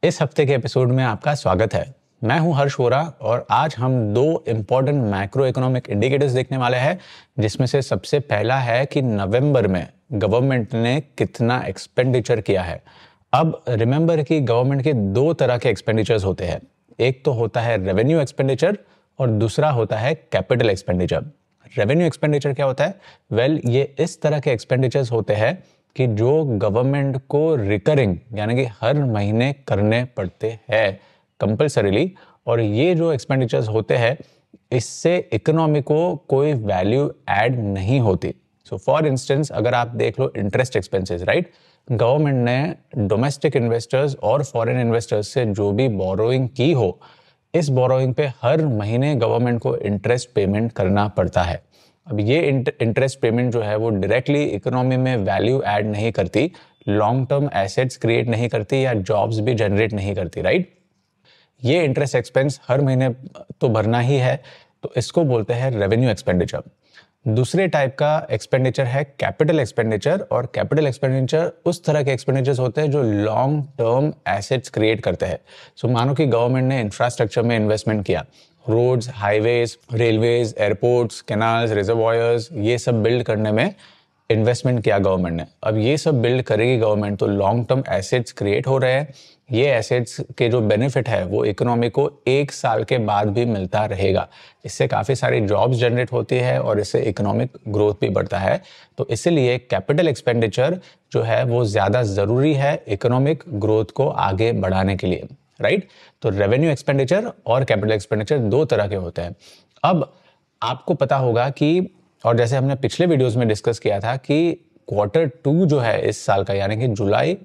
इस हफ्ते के एपिसोड में आपका स्वागत है। मैं हूं हर्ष वोरा और आज हम दो इम्पोर्टेंट मैक्रो इकोनॉमिक इंडिकेटर्स देखने वाले हैं, जिसमें से सबसे पहला है कि नवंबर में गवर्नमेंट ने कितना एक्सपेंडिचर किया है। अब रिमेंबर कि गवर्नमेंट के दो तरह के एक्सपेंडिचर्स होते हैं। एक तो होता है रेवेन्यू एक्सपेंडिचर और दूसरा होता है कैपिटल एक्सपेंडिचर। रेवेन्यू एक्सपेंडिचर क्या होता है? ये इस तरह के एक्सपेंडिचर्स होते हैं कि जो गवर्नमेंट को रिकरिंग यानी कि हर महीने करने पड़ते हैं कंपल्सरीली, और ये जो एक्सपेंडिचर्स होते हैं इससे इकोनॉमी को कोई वैल्यू ऐड नहीं होती। सो फॉर इंस्टेंस अगर आप देख लो इंटरेस्ट एक्सपेंसेस, राइट, गवर्नमेंट ने डोमेस्टिक इन्वेस्टर्स और फॉरेन इन्वेस्टर्स से जो भी बोरोइंग की हो, इस बोरोइंग पे हर महीने गवर्नमेंट को इंटरेस्ट पेमेंट करना पड़ता है। अब ये इंटरेस्ट पेमेंट जो है वो डायरेक्टली इकोनॉमी में वैल्यू ऐड नहीं करती, लॉन्ग टर्म एसेट्स क्रिएट नहीं करती या जॉब्स भी जनरेट नहीं करती, राइट। ये इंटरेस्ट एक्सपेंस हर महीने तो भरना ही है, तो इसको बोलते हैं रेवेन्यू एक्सपेंडिचर। दूसरे टाइप का एक्सपेंडिचर है कैपिटल एक्सपेंडिचर, और कैपिटल एक्सपेंडिचर उस तरह के एक्सपेंडिचर्स होते हैं जो लॉन्ग टर्म एसेट्स क्रिएट करते हैं। सो मानो कि गवर्नमेंट ने इंफ्रास्ट्रक्चर में इन्वेस्टमेंट किया, roads, highways, railways, airports, canals, reservoirs, ये सब बिल्ड करने में इन्वेस्टमेंट किया गवर्नमेंट ने। अब ये सब बिल्ड करेगी गवर्नमेंट तो लॉन्ग टर्म एसेट्स क्रिएट हो रहे हैं। ये एसेट्स के जो बेनिफिट है वो इकोनॉमी को 1 साल के बाद भी मिलता रहेगा। इससे काफ़ी सारी जॉब्स जनरेट होती है और इससे इकोनॉमिक ग्रोथ भी बढ़ता है। तो इसीलिए कैपिटल एक्सपेंडिचर जो है वो ज़्यादा ज़रूरी है इकोनॉमिक ग्रोथ को आगे बढ़ाने के लिए, राइट। तो रेवेन्यू एक्सपेंडिचर और कैपिटल एक्सपेंडिचर दो तरह के होते हैं। अब आपको पता होगा कि, और जैसे हमने पिछले वीडियोस में डिस्कस किया था कि Q2 जो है इस साल का, यानी कि जुलाई,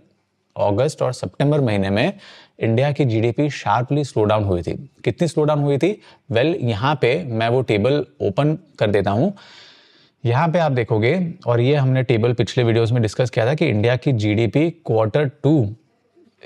अगस्त और सितंबर महीने में इंडिया की जीडीपी शार्पली स्लो डाउन हुई थी। कितनी स्लो डाउन हुई थी? यहाँ पे मैं वो टेबल ओपन कर देता हूँ। यहाँ पे आप देखोगे, और ये हमने टेबल पिछले वीडियोस में डिस्कस किया था कि इंडिया की जीडीपी Q2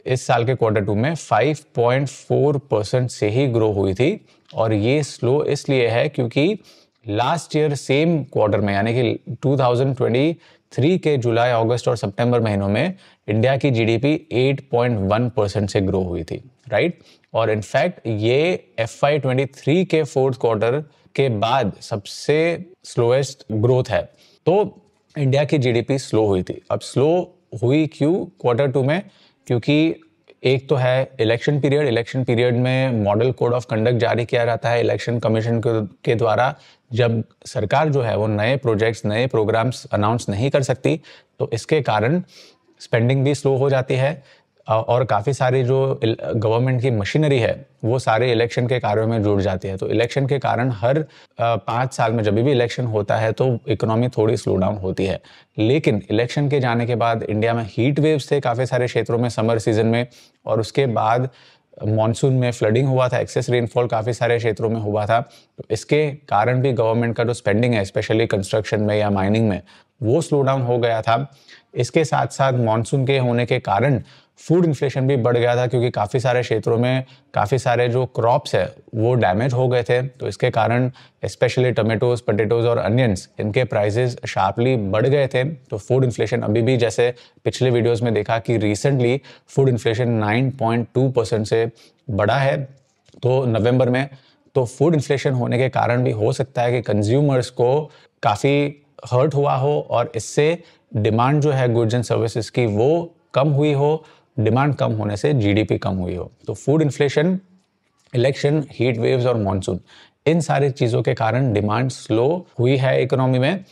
इस साल के Q2 में 5.4% से ही ग्रो हुई थी। और ये स्लो इसलिए है क्योंकि लास्ट ईयर सेम क्वार्टर में यानी कि 2023 के जुलाई, अगस्त और सितंबर महीनों में इंडिया की जीडीपी 8.1% से ग्रो हुई थी, राइट। और इनफैक्ट ये FY23 के फोर्थ क्वार्टर के बाद सबसे स्लोएस्ट ग्रोथ है। तो इंडिया की जीडीपी स्लो हुई थी। अब स्लो हुई क्यों Q2 में? क्योंकि एक तो है इलेक्शन पीरियड में मॉडल कोड ऑफ कंडक्ट जारी किया जाता है इलेक्शन कमीशन के द्वारा। जब सरकार जो है वो नए प्रोजेक्ट्स, नए प्रोग्राम्स अनाउंस नहीं कर सकती, तो इसके कारण स्पेंडिंग भी स्लो हो जाती है और काफ़ी सारी जो गवर्नमेंट की मशीनरी है वो सारे इलेक्शन के कार्यों में जुड़ जाती है। तो इलेक्शन के कारण हर 5 साल में जब भी इलेक्शन होता है तो इकोनॉमी थोड़ी स्लो डाउन होती है। लेकिन इलेक्शन के जाने के बाद इंडिया में हीट वेव्स थे काफ़ी सारे क्षेत्रों में समर सीजन में, और उसके बाद मॉनसून में फ्लडिंग हुआ था, एक्सेस रेनफॉल काफ़ी सारे क्षेत्रों में हुआ था। तो इसके कारण भी गवर्नमेंट का जो स्पेंडिंग है स्पेशली कंस्ट्रक्शन में या माइनिंग में वो स्लो डाउन हो गया था। इसके साथ साथ मॉनसून के होने के कारण फूड इन्फ्लेशन भी बढ़ गया था, क्योंकि काफ़ी सारे क्षेत्रों में काफ़ी सारे जो क्रॉप्स है वो डैमेज हो गए थे। तो इसके कारण स्पेशली टमेटोज, पोटैटोज और अनियंस, इनके प्राइसेस शार्पली बढ़ गए थे। तो फूड इन्फ्लेशन अभी भी, जैसे पिछले वीडियोस में देखा कि रिसेंटली फूड इन्फ्लेशन 9.2% से बढ़ा है तो नवंबर में। तो फूड इन्फ्लेशन होने के कारण भी हो सकता है कि कंज्यूमर्स को काफ़ी हर्ट हुआ हो और इससे डिमांड जो है गुड्स एंड सर्विसेज की वो कम हुई हो, डिमांड कम होने से जीडीपी कम हुई हो। तो food inflation, election, heat waves और मॉनसून, इन सारी चीज़ों के कारण डिमांड स्लो हुई है इकोनॉमी में।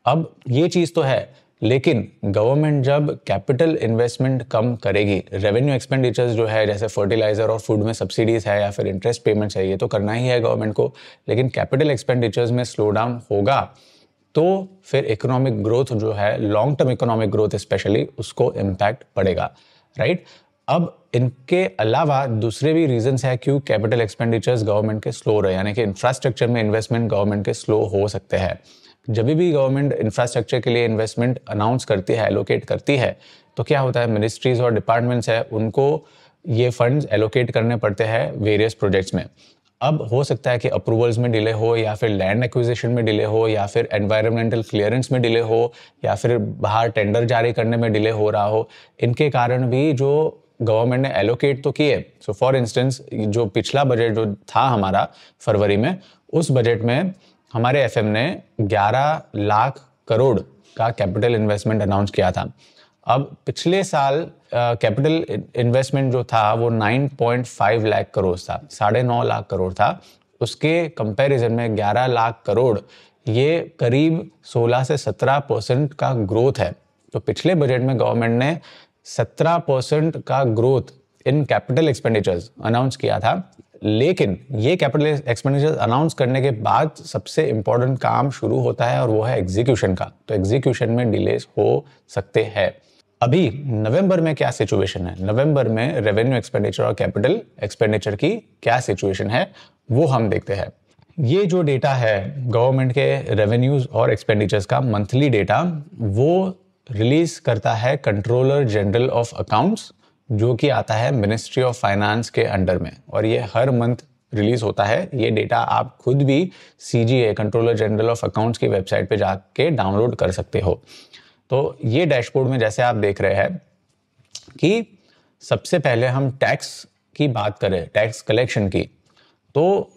अब ये चीज़ तो है, लेकिन गवर्नमेंट जब कैपिटल इन्वेस्टमेंट कम करेगी, रेवेन्यू एक्सपेंडिचर्स जो है जैसे फर्टिलाइजर और फूड में सब्सिडीज है या फिर इंटरेस्ट पेमेंट्स है, ये तो करना ही है गवर्नमेंट को, लेकिन कैपिटल एक्सपेंडिचर्स में स्लो डाउन होगा तो फिर इकोनॉमिक ग्रोथ जो है, long term economic growth specially, उसको इम्पैक्ट पड़ेगा, राइट। अब इनके अलावा दूसरे भी रीजंस है क्यों कैपिटल एक्सपेंडिचर्स गवर्नमेंट के स्लो रहे, यानी कि इंफ्रास्ट्रक्चर में इन्वेस्टमेंट गवर्नमेंट के स्लो हो सकते हैं। जब भी गवर्नमेंट इंफ्रास्ट्रक्चर के लिए इन्वेस्टमेंट अनाउंस करती है, एलोकेट करती है, तो क्या होता है, मिनिस्ट्रीज और डिपार्टमेंट्स है उनको ये फंड्स एलोकेट करने पड़ते हैं वेरियस प्रोजेक्ट्स में। अब हो सकता है कि अप्रूवल्स में डिले हो, या फिर लैंड एक्विजिशन में डिले हो, या फिर एनवायरमेंटल क्लियरेंस में डिले हो, या फिर बाहर टेंडर जारी करने में डिले हो रहा हो। इनके कारण भी जो गवर्नमेंट ने एलोकेट तो किए। सो फॉर इंस्टेंस जो पिछला बजट जो था हमारा फरवरी में, उस बजट में हमारे एफएम ने 11 लाख करोड़ का कैपिटल इन्वेस्टमेंट अनाउंस किया था। अब पिछले साल कैपिटल इन्वेस्टमेंट जो था वो 9.5 लाख करोड़ था, 9.5 लाख करोड़ था। उसके कंपैरिजन में 11 लाख करोड़, ये करीब 16 से 17% का ग्रोथ है। तो पिछले बजट में गवर्नमेंट ने 17% का growth in capital expenditures announce किया था। लेकिन ये कैपिटल एक्सपेंडिचर्स अनाउंस करने के बाद सबसे इंपॉर्टेंट काम शुरू होता है और वो है एग्जीक्यूशन का। तो एग्जीक्यूशन में डिलेस हो सकते हैं। अभी नवंबर में क्या सिचुएशन है, नवंबर में रेवेन्यू एक्सपेंडिचर और कैपिटल एक्सपेंडिचर की क्या सिचुएशन है वो हम देखते हैं। ये जो डेटा है गवर्नमेंट के रेवेन्यूज और एक्सपेंडिचर्स का मंथली डेटा, वो रिलीज करता है कंट्रोलर जनरल ऑफ अकाउंट्स, जो कि आता है मिनिस्ट्री ऑफ फाइनेंस के अंडर में, और ये हर मंथ रिलीज होता है। ये डेटा आप खुद भी CGA controller general of accounts की वेबसाइट पे जाके डाउनलोड कर सकते हो। तो ये डैशबोर्ड में जैसे आप देख रहे हैं कि सबसे पहले हम टैक्स की बात करें, टैक्स कलेक्शन की, तो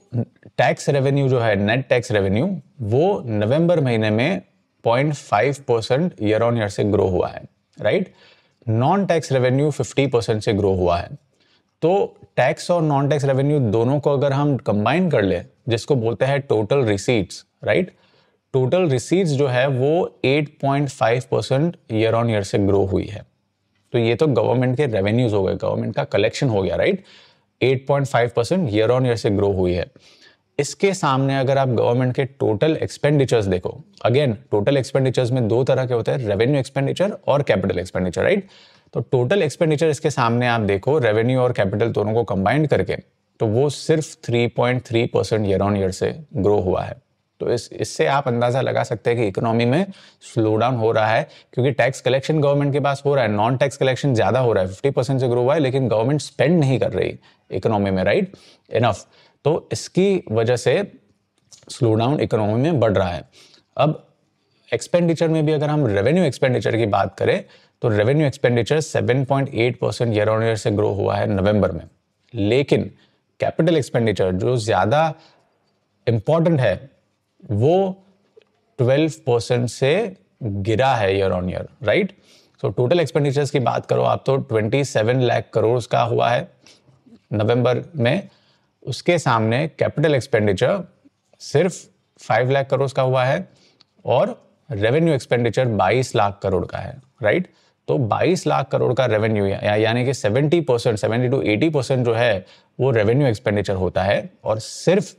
टैक्स रेवेन्यू जो है, नेट टैक्स रेवेन्यू, वो नवंबर महीने में 0.5% ईयर ऑन ईयर से ग्रो हुआ है, राइट। नॉन टैक्स रेवेन्यू 50% से ग्रो हुआ है। तो टैक्स और नॉन टैक्स रेवेन्यू दोनों को अगर हम कंबाइन कर ले, जिसको बोलते हैं total receipts, right, total receipts जो है वो 8.5% ईयर ऑन ईयर से ग्रो हुई है। तो ये तो गवर्नमेंट के रेवेन्यूज हो गए, गवर्नमेंट का कलेक्शन हो गया, राइट। 8.5% ईयर ऑन ईयर से ग्रो हुई है। इसके सामने अगर आप गवर्नमेंट के टोटल एक्सपेंडिचर्स देखो, अगेन टोटल एक्सपेंडिचर्स में दो तरह के होते हैं, रेवेन्यू एक्सपेंडिचर और कैपिटल एक्सपेंडिचर, राइट। तो टोटल एक्सपेंडिचर इसके सामने आप देखो, रेवेन्यू और कैपिटल दोनों को कंबाइन करके, तो वो सिर्फ 3.3% ईयर ऑन ईयर से ग्रो हुआ है। तो इससे आप अंदाजा लगा सकते हैं कि इकोनॉमी में स्लो डाउन हो रहा है, क्योंकि टैक्स कलेक्शन गवर्नमेंट के पास हो रहा है, नॉन टैक्स कलेक्शन ज्यादा हो रहा है, 50% से ग्रो हुआ है, लेकिन गवर्नमेंट स्पेंड नहीं कर रही इकोनॉमी में, राइट, इनफ। तो इसकी वजह से स्लो डाउन इकोनॉमी में बढ़ रहा है। अब एक्सपेंडिचर में भी अगर हम रेवेन्यू एक्सपेंडिचर की बात करें, तो revenue expenditure 7.8% year on year से ग्रो हुआ है नवंबर में। लेकिन कैपिटल एक्सपेंडिचर जो ज्यादा इंपॉर्टेंट है, वो 12% से गिरा है ईयर ऑन ईयर, राइट। तो टोटल एक्सपेंडिचर्स की बात करो आप, तो 27 लाख करोड़ का हुआ है नवंबर में। उसके सामने कैपिटल एक्सपेंडिचर सिर्फ 5 लाख करोड़ का हुआ है, और रेवेन्यू एक्सपेंडिचर 22 लाख करोड़ का है, राइट। तो 22 लाख करोड़ का रेवेन्यू यानी कि 70%, 70 to 80% जो है वो रेवेन्यू एक्सपेंडिचर होता है, और सिर्फ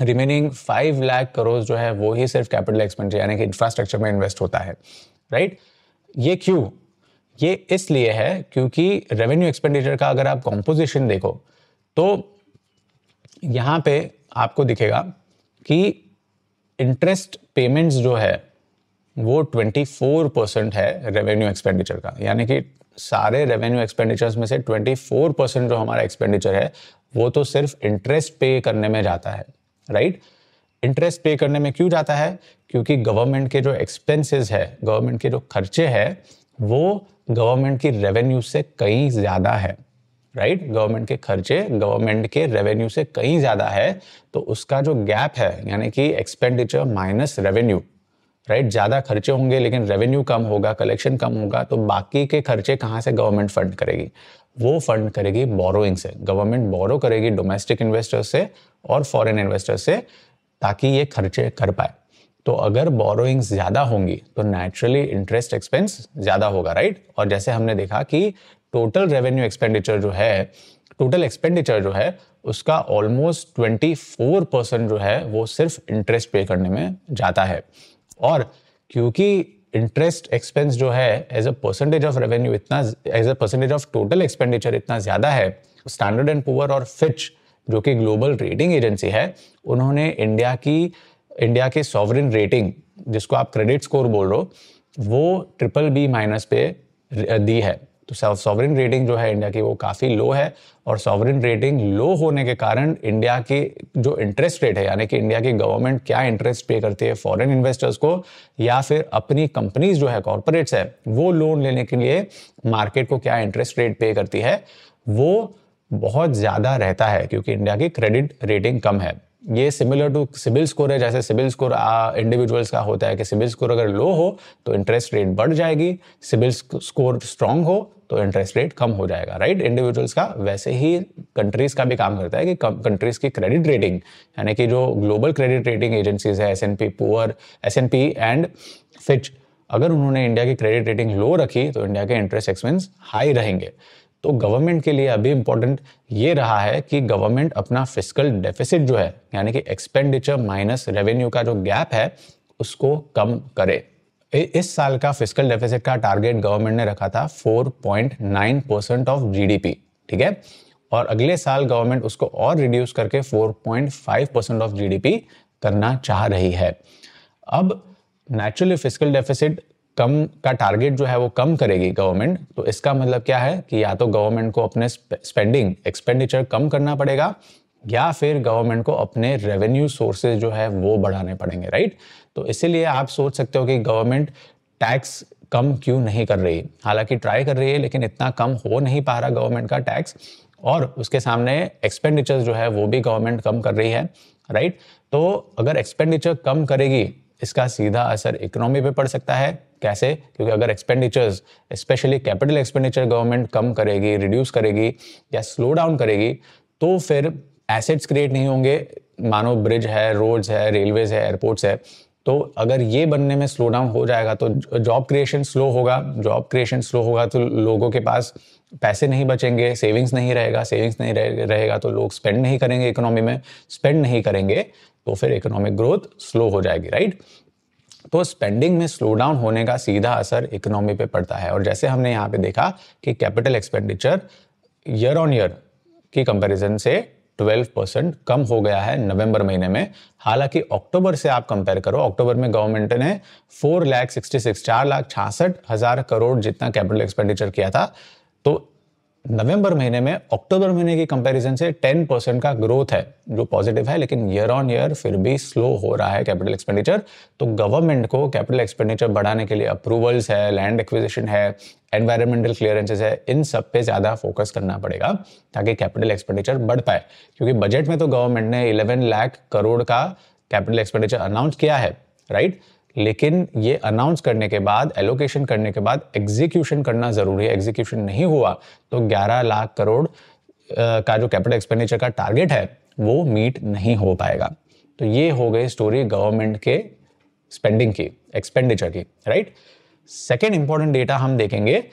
रिमेनिंग 5 लाख करोड़ जो है वो ही सिर्फ कैपिटल एक्सपेंडिचर यानी कि इंफ्रास्ट्रक्चर में इन्वेस्ट होता है, राइट। ये क्यों? ये इसलिए है क्योंकि रेवेन्यू एक्सपेंडिचर का अगर आप कॉम्पोजिशन देखो, तो यहाँ पे आपको दिखेगा कि इंटरेस्ट पेमेंट्स जो है वो 24% है रेवेन्यू एक्सपेंडिचर का, यानी कि सारे रेवेन्यू एक्सपेंडिचर्स में से 24% जो हमारा एक्सपेंडिचर है वो तो सिर्फ इंटरेस्ट पे करने में जाता है, राइट। इंटरेस्ट पे करने में क्यों जाता है? क्योंकि गवर्नमेंट के जो एक्सपेंसेस है, गवर्नमेंट के जो खर्चे हैं, वो गवर्नमेंट की रेवेन्यू से कहीं ज्यादा है, राइट। गवर्नमेंट के खर्चे गवर्नमेंट के रेवेन्यू से कहीं ज्यादा है, तो उसका जो गैप है यानी कि एक्सपेंडिचर माइनस रेवेन्यू, राइट, ज्यादा खर्चे होंगे लेकिन रेवेन्यू कम होगा, कलेक्शन कम होगा, तो बाकी के खर्चे कहाँ से गवर्नमेंट फंड करेगी? वो फंड करेगी बोरोइंग से। गवर्नमेंट बोरो करेगी डोमेस्टिक इन्वेस्टर्स से और फॉरेन इन्वेस्टर्स से, ताकि ये खर्चे कर पाए। तो अगर बोरोइंग ज्यादा होंगी तो नेचुरली इंटरेस्ट एक्सपेंस ज्यादा होगा, राइट। और जैसे हमने देखा कि टोटल रेवेन्यू एक्सपेंडिचर जो है, टोटल एक्सपेंडिचर जो है उसका ऑलमोस्ट 24% जो है वो सिर्फ इंटरेस्ट पे करने में जाता है। और क्योंकि इंटरेस्ट एक्सपेंस जो है as a percentage of revenue इतना, as a percentage of total expenditure इतना ज्यादा है, स्टैंडर्ड एंड पुअर और फिच जो कि ग्लोबल रेटिंग एजेंसी है, उन्होंने इंडिया की सॉवरेन रेटिंग, जिसको आप क्रेडिट स्कोर बोल रहे हो, वो BBB- पे दी है। तो सॉवरेन रेटिंग जो है इंडिया की वो काफ़ी लो है, और सॉवरेन रेटिंग लो होने के कारण इंडिया की जो इंटरेस्ट रेट है, यानी कि इंडिया की गवर्नमेंट क्या इंटरेस्ट पे करती है फॉरेन इन्वेस्टर्स को या फिर अपनी कंपनीज जो है कॉर्पोरेट्स है वो लोन लेने के लिए मार्केट को क्या इंटरेस्ट रेट पे करती है, वो बहुत ज़्यादा रहता है क्योंकि इंडिया की क्रेडिट रेटिंग कम है। ये सिमिलर टू सिबिल स्कोर है, जैसे सिबिल स्कोर इंडिविजुअल्स का होता है कि सिबिल स्कोर अगर लो हो तो इंटरेस्ट रेट बढ़ जाएगी, सिबिल स्कोर स्ट्रांग हो तो इंटरेस्ट रेट कम हो जाएगा, राइट, इंडिविजुअल्स का। वैसे ही कंट्रीज का भी काम करता है कि कंट्रीज की क्रेडिट रेटिंग, यानी कि जो ग्लोबल क्रेडिट रेटिंग एजेंसीज है S&P एंड फिच, अगर उन्होंने इंडिया की क्रेडिट रेटिंग लो रखी तो इंडिया के इंटरेस्ट एक्सपेंस हाई रहेंगे। तो गवर्नमेंट के लिए अभी इंपॉर्टेंट ये रहा है कि गवर्नमेंट अपना फिस्कल डेफिसिट जो है, यानी कि एक्सपेंडिचर माइनस रेवेन्यू का जो गैप है उसको कम करे। इस साल का फिस्कल डेफिसिट का टारगेट गवर्नमेंट ने रखा था 4.9% ऑफ जीडीपी, ठीक है, और अगले साल गवर्नमेंट उसको और रिड्यूस करके 4.5% ऑफ जीडीपी करना चाह रही है। अब नेचुरली फिस्कल डेफिसिट कम का टारगेट जो है वो कम करेगी गवर्नमेंट, तो इसका मतलब क्या है कि या तो गवर्नमेंट को अपने एक्सपेंडिचर कम करना पड़ेगा या फिर गवर्नमेंट को अपने रेवेन्यू सोर्सेज जो है वो बढ़ाने पड़ेंगे, राइट। तो इसीलिए आप सोच सकते हो कि गवर्नमेंट टैक्स कम क्यों नहीं कर रही, हालांकि ट्राई कर रही है लेकिन इतना कम हो नहीं पा रहा गवर्नमेंट का टैक्स, और उसके सामने एक्सपेंडिचर जो है वो भी गवर्नमेंट कम कर रही है, राइट। तो अगर एक्सपेंडिचर कम करेगी इसका सीधा असर इकोनॉमी पे पड़ सकता है। कैसे? क्योंकि अगर expenditures specially capital expenditure government कम करेगी, रिड्यूस करेगी या स्लो डाउन करेगी तो फिर एसेट्स क्रिएट नहीं होंगे, मानो ब्रिज है, रोड्स है, रेलवेज है, एयरपोर्ट्स है, तो अगर ये बनने में स्लो डाउन हो जाएगा तो जॉब क्रिएशन स्लो होगा, तो लोगों के पास पैसे नहीं बचेंगे, सेविंग्स नहीं रहेगा तो लोग स्पेंड नहीं करेंगे इकोनॉमी में, स्पेंड नहीं करेंगे तो फिर इकोनॉमिक ग्रोथ स्लो हो जाएगी, राइट। तो स्पेंडिंग में स्लो डाउन होने का सीधा असर इकोनॉमी पे पड़ता है, और जैसे हमने यहाँ पे देखा कि capital expenditure year on year की कंपैरिजन से 12% कम हो गया है नवंबर महीने में। हालांकि अक्टूबर से आप कंपेयर करो, अक्टूबर में गवर्नमेंट ने 4,66,000 करोड़ जितना कैपिटल एक्सपेंडिचर किया था, तो नवंबर महीने में अक्टूबर महीने की कंपैरिजन से 10% का ग्रोथ है जो पॉजिटिव है, लेकिन ईयर ऑन ईयर फिर भी स्लो हो रहा है कैपिटल एक्सपेंडिचर। तो गवर्नमेंट को कैपिटल एक्सपेंडिचर बढ़ाने के लिए अप्रूवल्स है, लैंड एक्विजिशन है, एनवायरमेंटल क्लियरेंसेस है, इन सब पे ज़्यादा फोकस करना पड़ेगा ताकि कैपिटल एक्सपेंडिचर बढ़ पाए, क्योंकि बजट में तो गवर्नमेंट ने 11 लाख करोड़ का कैपिटल एक्सपेंडिचर अनाउंस किया है, राइट, लेकिन ये अनाउंस करने के बाद, एलोकेशन करने के बाद एग्जीक्यूशन करना जरूरी है। एग्जीक्यूशन नहीं हुआ तो 11 लाख करोड़ का जो कैपिटल एक्सपेंडिचर का टारगेट है वो मीट नहीं हो पाएगा। तो ये हो गई स्टोरी गवर्नमेंट के स्पेंडिंग की, एक्सपेंडिचर की, राइट। सेकेंड इंपॉर्टेंट डेटा हम देखेंगे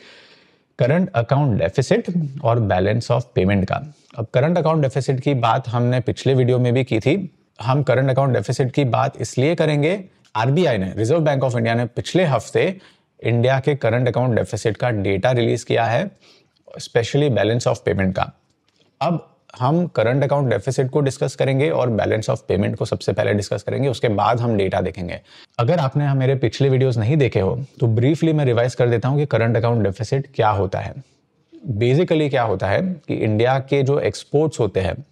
करंट अकाउंट डेफिसिट और बैलेंस ऑफ पेमेंट का। अब करंट अकाउंट डेफिसिट की बात हमने पिछले वीडियो में भी की थी, हम करंट अकाउंट डेफिसिट की बात इसलिए करेंगे, आरबीआई ने, रिजर्व बैंक ऑफ इंडिया ने पिछले हफ्ते इंडिया के करंट अकाउंट डेफिसिट का डेटा रिलीज किया है, स्पेशली बैलेंस ऑफ पेमेंट का। अब हम करंट अकाउंट डेफिसिट को डिस्कस करेंगे और बैलेंस ऑफ पेमेंट को सबसे पहले डिस्कस करेंगे, उसके बाद हम डेटा देखेंगे। अगर आपने मेरे पिछले वीडियोस नहीं देखे हो तो ब्रीफली मैं रिवाइज कर देता हूं कि करंट अकाउंट डेफिसिट क्या होता है। बेसिकली क्या होता है कि इंडिया के जो एक्सपोर्ट्स होते हैं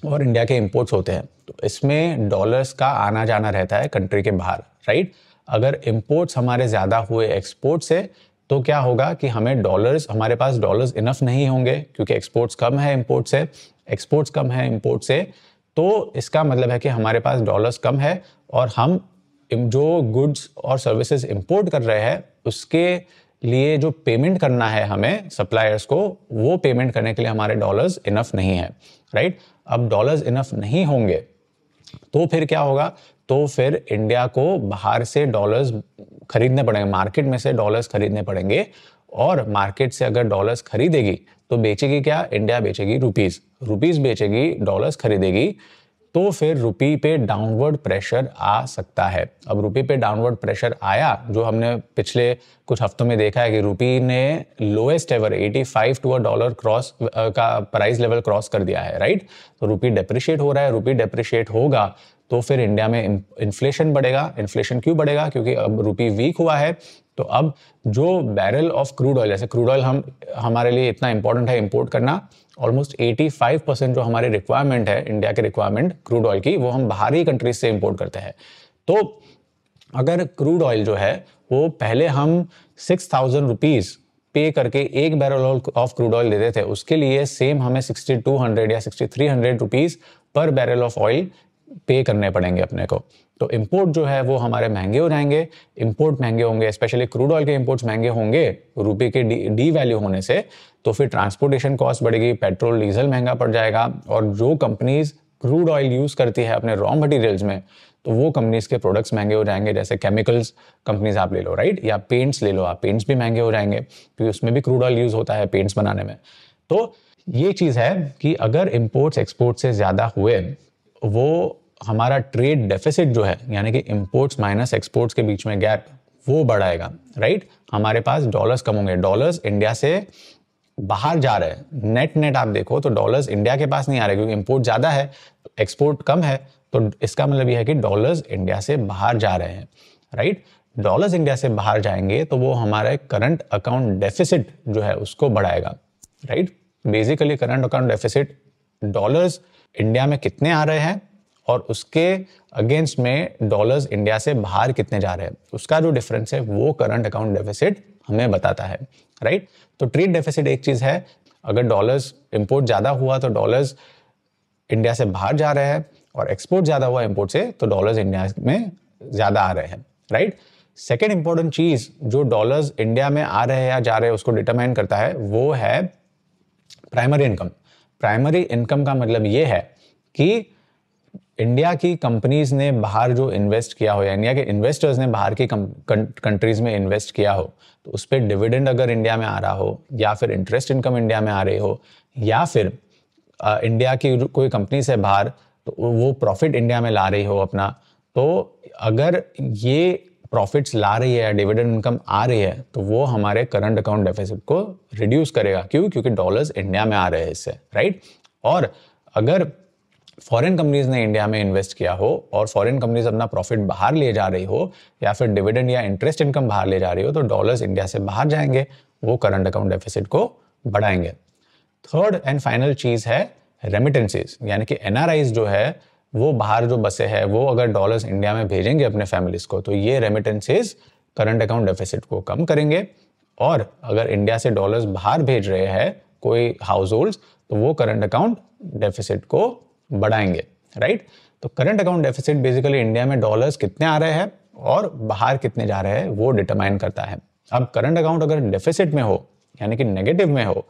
और इंडिया के इंपोर्ट्स होते हैं, तो इसमें डॉलर्स का आना जाना रहता है कंट्री के बाहर, राइट। अगर इंपोर्ट्स हमारे ज़्यादा हुए एक्सपोर्ट से तो क्या होगा कि हमारे पास डॉलर्स इनफ नहीं होंगे, क्योंकि एक्सपोर्ट्स कम है इंपोर्ट से, तो इसका मतलब है कि हमारे पास डॉलर्स कम है और हम जो गुड्स और सर्विसेज इंपोर्ट कर रहे हैं उसके लिए जो पेमेंट करना है हमें सप्लायर्स को, वो पेमेंट करने के लिए हमारे डॉलर्स इनफ नहीं है, राइट। अब डॉलर्स इनफ नहीं होंगे तो फिर क्या होगा, तो फिर इंडिया को बाहर से डॉलर्स खरीदने पड़ेंगे, मार्केट में से डॉलर्स खरीदने पड़ेंगे, और मार्केट से अगर डॉलर्स खरीदेगी तो बेचेगी क्या, इंडिया बेचेगी रुपीस बेचेगी, डॉलर्स खरीदेगी, तो फिर रुपी पे डाउनवर्ड प्रेशर आ सकता है। अब रुपी पे डाउनवर्ड प्रेशर आया, जो हमने पिछले कुछ हफ्तों में देखा है कि रुपी ने लोएस्ट एवर 85 टू $1 क्रॉस का प्राइस लेवल क्रॉस कर दिया है, राइट। तो रुपी डेप्रिशिएट हो रहा है, रुपी डेप्रिशिएट होगा तो फिर इंडिया में इन्फ्लेशन बढ़ेगा। इन्फ्लेशन क्यों बढ़ेगा, क्योंकि अब रुपी वीक हुआ है तो अब जो बैरल ऑफ क्रूड ऑयल, जैसे क्रूड ऑयल हमारे लिए इतना इंपॉर्टेंट है इंपोर्ट करना, ऑलमोस्ट 85% जो हमारी रिक्वायरमेंट है, इंडिया के रिक्वायरमेंट क्रूड ऑयल की, वो हम बाहरी कंट्रीज से इंपोर्ट करते हैं। तो अगर क्रूड ऑयल जो है वो पहले हम 6,000 रुपीज़ पे करके एक बैरल ऑफ क्रूड ऑयल देते थे, उसके लिए सेम हमें 6,200 या 6,300 रुपीज़ पर बैरल ऑफ ऑयल पे करने पड़ेंगे अपने को। तो इंपोर्ट जो है वो हमारे महंगे हो जाएंगे। इंपोर्ट महंगे होंगे, स्पेशली क्रूड ऑयल के इंपोर्ट्स महंगे होंगे रुपये के डी वैल्यू होने से, तो फिर ट्रांसपोर्टेशन कॉस्ट बढ़ेगी, पेट्रोल डीजल महंगा पड़ जाएगा, और जो कंपनीज क्रूड ऑयल यूज़ करती है अपने रॉ मटेरियल्स में, तो वो कंपनीज के प्रोडक्ट्स महंगे हो जाएंगे। जैसे केमिकल्स कंपनीज आप ले लो, राइट, या पेंट्स ले लो आप, पेंट्स भी महंगे हो जाएंगे क्योंकि उसमें भी क्रूड ऑयल यूज़ होता है पेंट्स बनाने में। तो ये चीज़ है कि अगर इंपोर्ट्स एक्सपोर्ट से ज़्यादा हुए, वो हमारा ट्रेड डेफिसिट जो है, यानी कि इंपोर्ट्स माइनस एक्सपोर्ट्स के बीच में गैप, वो बढ़ाएगा, राइट। हमारे पास डॉलर्स कम होंगे, डॉलर्स इंडिया से बाहर जा रहे हैं। नेट आप देखो तो डॉलर्स इंडिया के पास नहीं आ रहे, क्योंकि इंपोर्ट ज़्यादा है, एक्सपोर्ट कम है। तो इसका मतलब यह है कि डॉलर्स इंडिया से बाहर जा रहे हैं, राइट। डॉलर्स इंडिया से बाहर जाएंगे तो वो हमारे करंट अकाउंट डेफिसिट जो है उसको बढ़ाएगा, right. Basically current account deficit, dollars India में कितने आ रहे हैं और उसके अगेंस्ट में डॉलर्स इंडिया से बाहर कितने जा रहे हैं, उसका जो डिफरेंस है वो करंट अकाउंट डेफिसिट हमें बताता है, राइट। तो ट्रेड डेफिसिट एक चीज़ है, अगर डॉलर्स इंपोर्ट ज़्यादा हुआ तो डॉलर्स इंडिया से बाहर जा रहे हैं, और एक्सपोर्ट ज़्यादा हुआ इंपोर्ट से तो डॉलर्स इंडिया में ज़्यादा आ रहे हैं, राइट। सेकेंड इंपॉर्टेंट चीज़ जो डॉलर्स इंडिया में आ रहे हैं या जा रहे हैं उसको डिटरमाइन करता है, वो है प्राइमरी इनकम। प्राइमरी इनकम का मतलब ये है कि इंडिया की कंपनीज ने बाहर जो इन्वेस्ट किया हो, या इंडिया के इन्वेस्टर्स ने बाहर की कंट्रीज में इन्वेस्ट किया हो, तो उस पर डिविडेंड अगर इंडिया में आ रहा हो, या फिर इंटरेस्ट इनकम इंडिया में आ रही हो, या फिर इंडिया की कोई कंपनी से बाहर तो वो प्रॉफिट इंडिया में ला रही हो अपना, तो अगर ये प्रॉफिट्स ला रही है या डिविडेंड इनकम आ रही है, तो वो हमारे करंट अकाउंट डेफिसिट को रिड्यूस करेगा। क्यों? क्योंकि डॉलर्स इंडिया में आ रहे हैं इससे, राइट। और अगर फॉरेन कंपनीज ने इंडिया में इन्वेस्ट किया हो और फॉरेन कंपनीज अपना प्रॉफिट बाहर ले जा रही हो, या फिर डिविडेंड या इंटरेस्ट इनकम बाहर ले जा रही हो, तो डॉलर्स इंडिया से बाहर जाएंगे, वो करंट अकाउंट डेफिसिट को बढ़ाएंगे। थर्ड एंड फाइनल चीज है रेमिटेंसेस, यानी कि एनआरआईज जो है वो बाहर जो बसे हैं, वो अगर डॉलर्स इंडिया में भेजेंगे अपने फैमिलीज को, तो ये रेमिटेंसेस करंट अकाउंट डेफिसिट को कम करेंगे। और अगर इंडिया से डॉलर्स बाहर भेज रहे हैं कोई हाउस होल्ड्स, तो वो करंट अकाउंट डेफिसिट को बढ़ाएंगे, राइट। तो current account deficit basically India में डॉलर्स कितने आ रहे हैं और बाहर कितने जा रहे हैं वो डिटरमाइन करता है। अब करंट अकाउंट अगर डेफिसिट में हो, यानी कि नेगेटिव में हो,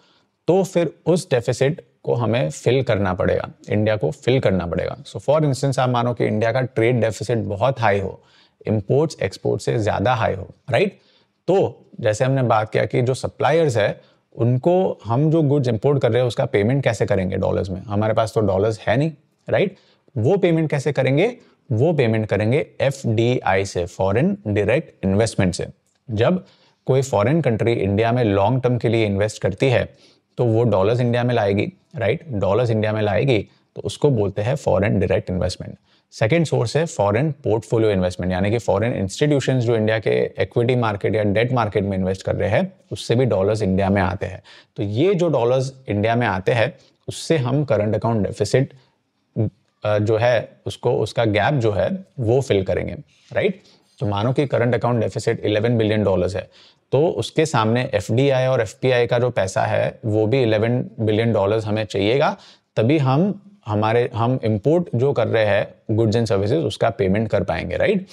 तो फिर उस डेफिसिट को हमें फिल करना पड़ेगा, इंडिया को फिल करना पड़ेगा। सो फॉर इंस्टेंस आप मानो कि इंडिया का ट्रेड डेफिसिट बहुत हाई हो, इंपोर्ट्स एक्सपोर्ट से ज्यादा हाई हो, राइट। तो जैसे हमने बात किया कि जो सप्लायर्स है उनको हम जो गुड्स इंपोर्ट कर रहे हैं उसका पेमेंट कैसे करेंगे डॉलर्स में, हमारे पास तो डॉलर्स है नहीं, राइट। वो पेमेंट कैसे करेंगे? वो पेमेंट करेंगे एफडीआई से, फॉरेन डायरेक्ट इन्वेस्टमेंट से। जब कोई फॉरेन कंट्री इंडिया में लॉन्ग टर्म के लिए इन्वेस्ट करती है तो वो डॉलर्स इंडिया में लाएगी, राइट। डॉलर्स इंडिया में लाएगी तो उसको बोलते हैं foreign direct investment. Second source है फॉरेन पोर्टफोलियो इन्वेस्टमेंट, यानी कि फॉरेन इंस्टीट्यूशंस जो इंडिया के इक्विटी मार्केट या डेट मार्केट में इन्वेस्ट कर रहे हैं, उससे भी डॉलर्स इंडिया में आते हैं। तो ये जो डॉलर्स इंडिया में आते हैं उससे हम करंट अकाउंट डेफिसिट जो है उसको, उसका गैप जो है वो फिल करेंगे, राइट। तो मानो कि current account deficit 11 billion dollars है, तो उसके सामने एफडीआई और एफपीआई का जो पैसा है वो भी 11 बिलियन डॉलर्स हमें चाहिएगा, तभी हम इंपोर्ट जो कर रहे हैं गुड्स एंड सर्विसेज उसका पेमेंट कर पाएंगे, राइट।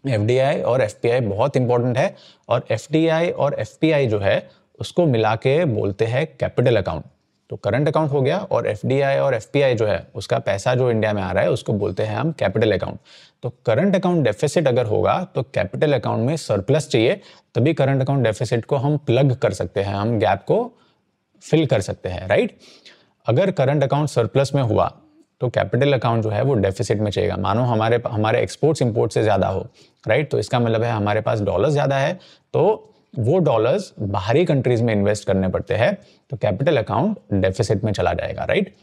एफडीआई और एफपीआई बहुत इंपॉर्टेंट है, और एफडीआई और एफपीआई जो है उसको मिला के बोलते हैं कैपिटल अकाउंट। तो करंट अकाउंट हो गया, और एफडीआई और एफपीआई जो है उसका पैसा जो इंडिया में आ रहा है उसको बोलते हैं हम कैपिटल अकाउंट। तो करंट अकाउंट डेफिसिट अगर होगा तो कैपिटल अकाउंट में सरप्लस चाहिए, तभी करंट अकाउंट डेफिसिट को हम प्लग कर सकते हैं, हम गैप को फिल कर सकते हैं, राइट। अगर करंट अकाउंट सरप्लस में हुआ तो कैपिटल अकाउंट जो है वो डेफिसिट में चाहिएगा। मानो हमारे एक्सपोर्ट्स इंपोर्ट से ज़्यादा हो, राइट। तो इसका मतलब है हमारे पास डॉलर्स ज़्यादा है, तो वो डॉलर्स बाहरी कंट्रीज में इन्वेस्ट करने पड़ते हैं, तो कैपिटल अकाउंट डेफिसिट में चला जाएगा, राइट।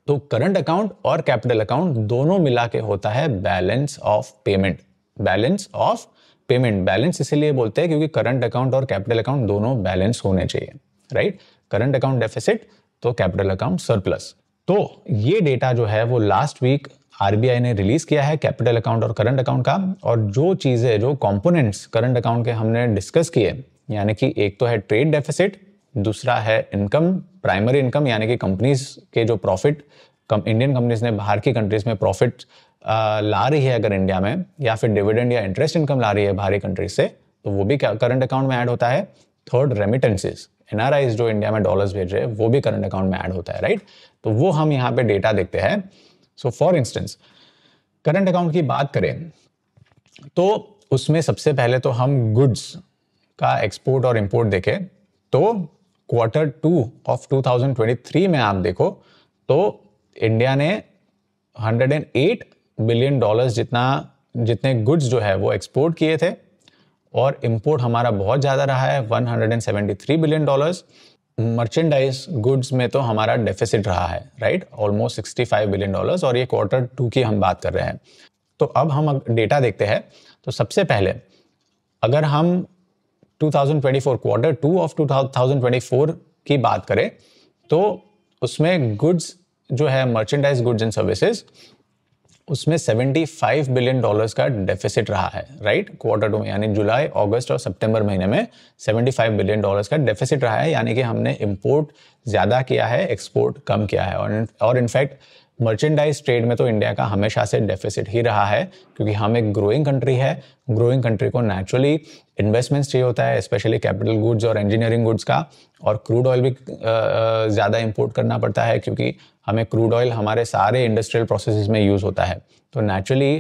तो करंट अकाउंट और कैपिटल अकाउंट दोनों मिला के होता है balance of payment. Balance of payment balance इसलिए बोलते हैं क्योंकि करंट अकाउंट और कैपिटल अकाउंट दोनों बैलेंस होने चाहिए, राइट। करंट अकाउंट डेफिसिट तो कैपिटल अकाउंट सरप्लस। तो ये डेटा जो है वो लास्ट वीक आरबीआई ने रिलीज किया है कैपिटल अकाउंट और करंट अकाउंट का। और जो चीजें, जो कंपोनेंट्स करंट अकाउंट के हमने डिस्कस किए, यानी कि एक तो है ट्रेड डेफिसिट, दूसरा है इनकम, प्राइमरी इनकम यानी कि कंपनीज के जो प्रॉफिट, इंडियन कंपनीज ने बाहर की कंट्रीज में प्रॉफिट ला रही है अगर इंडिया में, या फिर डिविडेंड या इंटरेस्ट इनकम ला रही है बाहरी कंट्रीज से, तो वो भी करंट अकाउंट में ऐड होता है। थर्ड, रेमिटेंसेस, एनआरआईज जो इंडिया में डॉलर्स भेज रहे हैं वो भी करंट अकाउंट में ऐड होता है, राइट। तो वो हम यहाँ पे डेटा देखते हैं। So for instance current account की बात करें तो उसमें सबसे पहले तो हम गुड्स का एक्सपोर्ट और इंपोर्ट देखें तो Q2 ऑफ 2023 में आप देखो तो इंडिया ने 108 बिलियन डॉलर्स जितने गुड्स जो है वो एक्सपोर्ट किए थे, और इंपोर्ट हमारा बहुत ज़्यादा रहा है 173 बिलियन डॉलर्स। मर्चेंडाइज गुड्स में तो हमारा डेफिसिट रहा है, राइट, ऑलमोस्ट 65 बिलियन डॉलर्स, और ये Q2 की हम बात कर रहे हैं। तो अब हम डेटा देखते हैं। तो सबसे पहले अगर हम 2024 Q2 ऑफ 2024 की बात करें तो उसमें गुड्स जो है मर्चेंडाइज गुड्स एंड सर्विसेज, उसमें 75 बिलियन डॉलर्स का डेफिसिट रहा है, राइट। Q2 में यानी जुलाई, अगस्त और सितंबर महीने में 75 बिलियन डॉलर्स का डेफिसिट रहा है, यानी कि हमने इंपोर्ट ज़्यादा किया है, एक्सपोर्ट कम किया है। और इनफैक्ट मर्चेंडाइज ट्रेड में तो इंडिया का हमेशा से डेफिसिट ही रहा है, क्योंकि हम एक ग्रोइंग कंट्री है। ग्रोइंग कंट्री को नेचुरली इन्वेस्टमेंट्स चाहिए होता है, स्पेशली कैपिटल गुड्स और इंजीनियरिंग गुड्स का, और क्रूड ऑयल भी ज़्यादा इंपोर्ट करना पड़ता है क्योंकि हमें क्रूड ऑयल हमारे सारे इंडस्ट्रियल प्रोसेसेस में यूज़ होता है। तो नेचुरली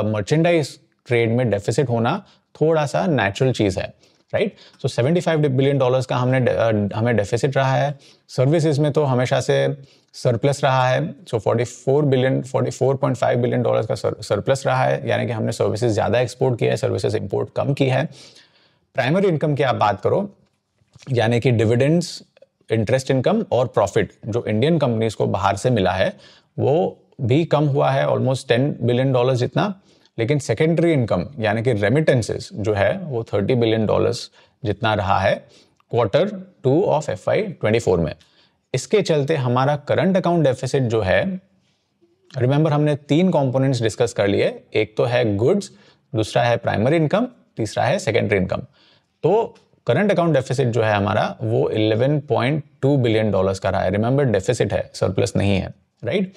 मर्चेंडाइज ट्रेड में डेफिसिट होना थोड़ा सा नेचुरल चीज़ है, राइट। सो 75 बिलियन डॉलर्स का हमें डेफिसिट रहा है। सर्विसेज में तो हमेशा से सरप्लस रहा है। सो 44.5 बिलियन डॉलर्स का सरप्लस रहा है, यानी कि हमने सर्विसेज ज़्यादा एक्सपोर्ट किया है, सर्विसेज इंपोर्ट कम की है। प्राइमरी इनकम की आप बात करो, यानी कि डिविडेंड्स, इंटरेस्ट इनकम और प्रॉफिट जो इंडियन कंपनीज को बाहर से मिला है वो भी कम हुआ है, ऑलमोस्ट 10 बिलियन डॉलर्स जितना। लेकिन सेकेंडरी इनकम यानी कि रेमिटेंसेस जो है वो 30 बिलियन डॉलर्स जितना रहा है Q2 ऑफ FY24 में। इसके चलते हमारा करंट अकाउंट डेफिसिट जो है, रिमेंबर हमने 3 कंपोनेंट्स डिस्कस कर लिए, एक तो है गुड्स, दूसरा है प्राइमरी इनकम, तीसरा है सेकेंडरी इनकम। तो करंट अकाउंट डेफिसिट जो है हमारा वो 11.2 बिलियन डॉलर्स का रहा है। रिमेंबर डेफिसिट है, सरप्लस नहीं है, राइट।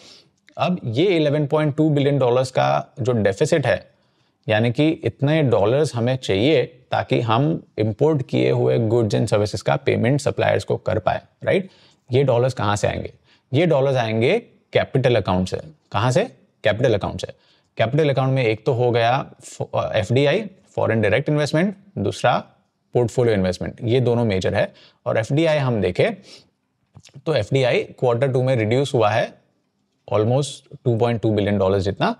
अब ये 11.2 बिलियन डॉलर्स का जो डेफिसिट है, यानी कि इतने डॉलर्स हमें चाहिए ताकि हम इंपोर्ट किए हुए गुड्स एंड सर्विसेज का पेमेंट सप्लायर्स को कर पाए, राइट। ये डॉलर्स कहाँ से आएंगे? ये डॉलर्स आएंगे कैपिटल अकाउंट से। कहाँ से? कैपिटल अकाउंट से। कैपिटल अकाउंट में एक तो हो गया FDI, फॉरेन डायरेक्ट इन्वेस्टमेंट, दूसरा पोर्टफोलियो इन्वेस्टमेंट, ये दोनों मेजर है। और FDI हम देखें तो FDI Q2 में रिड्यूस हुआ है ऑलमोस्ट 2.2 बिलियन डॉलर्स जितना,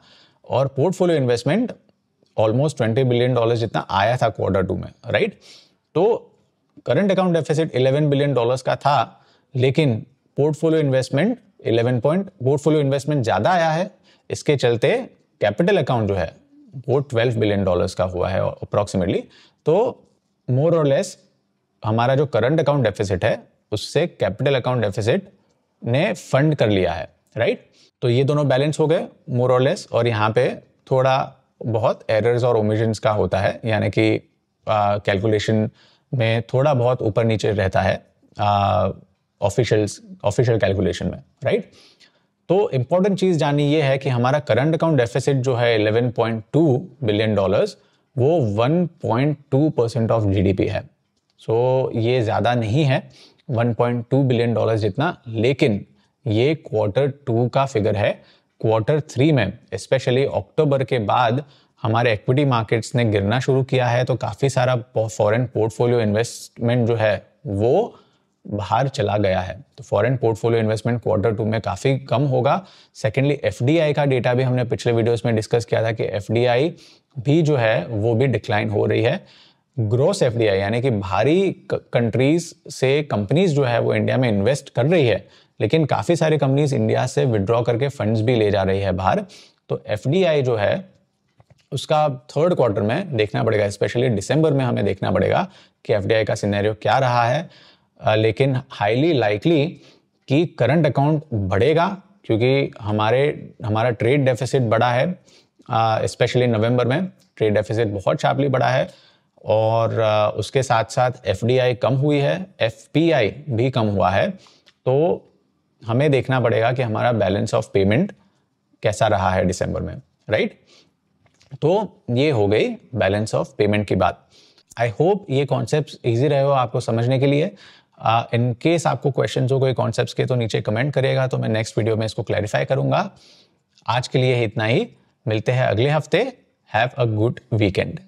और portfolio investment almost 20 billion dollars जितना आया था Q2 में, राइट। तो current account deficit 11 billion dollars का था, लेकिन पोर्टफोलियो इन्वेस्टमेंट ज़्यादा आया है। इसके चलते कैपिटल अकाउंट जो है वो 12 बिलियन डॉलर्स का हुआ है अप्रॉक्सीमेटली। तो मोर और लेस हमारा जो करंट अकाउंट डेफिसिट है उससे कैपिटल अकाउंट डेफिसिट ने फंड कर लिया है, राइट। तो ये दोनों बैलेंस हो गए मोर और लेस, और यहाँ पे थोड़ा बहुत एरर्स और ओमिशंस का होता है, यानी कि कैलकुलेशन में थोड़ा बहुत ऊपर नीचे रहता है ऑफिशियल कैलकुलेशन में, राइट। तो इंपॉर्टेंट चीज़ जाननी ये है कि हमारा करंट अकाउंट डेफिसिट जो है 11.2 बिलियन डॉलर्स वो 1.2% ऑफ GDP है। सो ये ज़्यादा नहीं है 1.2 बिलियन डॉलर्स जितना, लेकिन ये Q2 का फिगर है। Q3 में स्पेशली अक्टूबर के बाद हमारे एक्विटी मार्केट्स ने गिरना शुरू किया है, तो काफ़ी सारा फॉरेन पोर्टफोलियो इन्वेस्टमेंट जो है वो बाहर चला गया है। तो फॉरेन पोर्टफोलियो इन्वेस्टमेंट Q2 में काफ़ी कम होगा। सेकेंडली FDI का डेटा भी हमने पिछले वीडियोस में डिस्कस किया था कि FDI भी जो है वो भी डिक्लाइन हो रही है। ग्रोस FDI यानी कि बाहरी कंट्रीज से कंपनीज जो है वो इंडिया में इन्वेस्ट कर रही है, लेकिन काफ़ी सारी कंपनीज इंडिया से विड्रॉ करके फंड्स भी ले जा रही है बाहर। तो FDI जो है उसका थर्ड क्वार्टर में देखना पड़ेगा, स्पेशली दिसंबर में हमें देखना पड़ेगा कि एफडीआई का सिनेरियो क्या रहा है। लेकिन हाईली लाइकली कि करंट अकाउंट बढ़ेगा, क्योंकि हमारा ट्रेड डेफिसिट बढ़ा है, स्पेशली नवंबर में ट्रेड डेफिसिट बहुत शार्पली बढ़ा है। और उसके साथ साथ एफडीआई कम हुई है, एफपीआई भी कम हुआ है। तो हमें देखना पड़ेगा कि हमारा बैलेंस ऑफ पेमेंट कैसा रहा है दिसंबर में, राइट। तो ये हो गई बैलेंस ऑफ पेमेंट की बात। आई होप ये कॉन्सेप्ट्स इजी रहे हो आपको समझने के लिए। इन केस आपको क्वेश्चंस हो कोई कॉन्सेप्ट्स के तो नीचे कमेंट करिएगा, तो मैं नेक्स्ट वीडियो में इसको क्लैरिफाई करूंगा। आज के लिए इतना ही, मिलते हैं अगले हफ्ते। Have a good weekend.